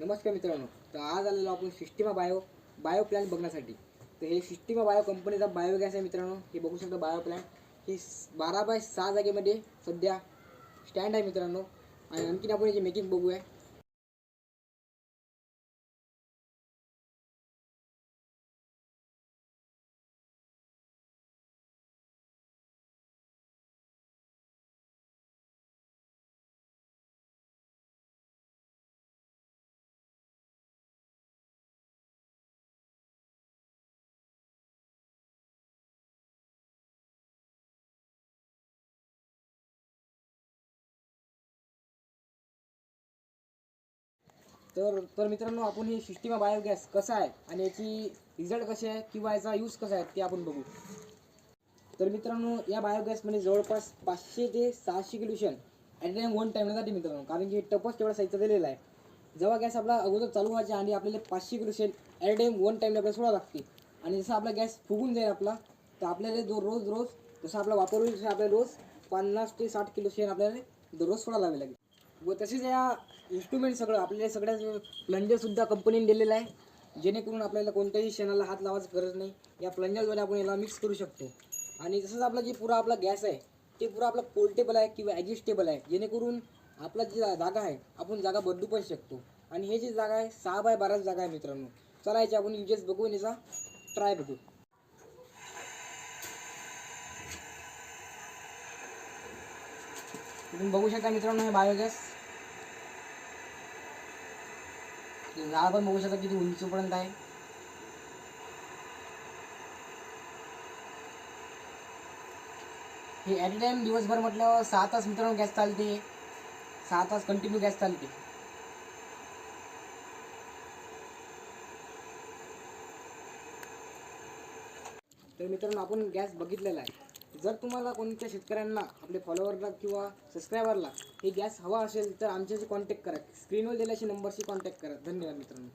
नमस्कार मित्रांनो. तर आज आलेलो आपण सिस्टिमा बायो प्लॅन बघण्यासाठी. तर हे सिस्टिमा बायो कंपनीचा बायोगॅस आहे मित्रांनो. हे बघू शकता बायो प्लॅन. ही 12x6 जागेमध्ये सध्या स्टँड आहे मित्रांनो. आणि आणखीन आपण याची मेकिंग बघूया. तर मित्रांनो, आपण ही सिस्टिमा बायोगॅस कसा आहे आणि याची रिझल्ट कसे आहे किंवा याचा यूज कसा आहे ते आपण बघू. तर मित्रांनो, या बायोगॅसमध्ये जवळपास 500 ते 600 किलो शेण ॲट टाइम वन टाइम जाते मित्रांनो. कारण की टपच तेवढा साईजचा दिलेला आहे. जेव्हा गॅस आपला अगोदर चालू व्हायचा आणि आपल्याला 500 किलो शेण ॲट टाइम वन टाइम आपल्याला सोडा लागते. आणि जसं आपला गॅस फुगून जाईल आपला, तर आपल्याला रोज जसं आपला वापर होईल तसं आपल्याला रोज 50 ते 60 किलो शेण आपल्याला दररोज सोडा लावावे लागेल. व तसेच या इन्स्ट्रुमेंट सगळं आपल्याला सगळ्या प्लंजरसुद्धा कंपनीने दिलेला आहे, जेणेकरून आपल्याला कोणत्याही शेणाला हात लावायची गरज नाही. या प्लंजरद्वारे आपण याला मिक्स करू शकतो. आणि तसंच आपला जे पुरा आपला गॅस आहे ते पुरा आपला पोर्टेबल आहे किंवा ॲडजस्टेबल आहे, जेणेकरून आपला जी जागा आहे आपण जागा बदलू पण शकतो. आणि हे जी जागा आहे 6x12 जागा आहे मित्रांनो. चला याची आपण युजेस बघू आणि याचा ट्राय बघू. तुम्ही बघू शकता मित्रांनो, हे बायोगॅस जागा पण बघू शकता किती उंचीपर्यंत आहे. हे ॲट अ टाइम दिवसभर म्हटल्यावर 6 तास मित्रांनो गॅस चालते. 6 तास कंटिन्यू गॅस चालते. तर मित्रांनो, आपण गॅस बघितलेला आहे. जर तुम्हाला कोणत्या शेतकऱ्यांना, आपले फॉलोअरला किंवा सबस्क्रायबरला हे गॅस हवा असेल तर आमच्याशी कॉन्टॅक्ट करा. स्क्रीनवर दिल्याशी नंबरशी कॉन्टॅक्ट करा. धन्यवाद मित्रांनो.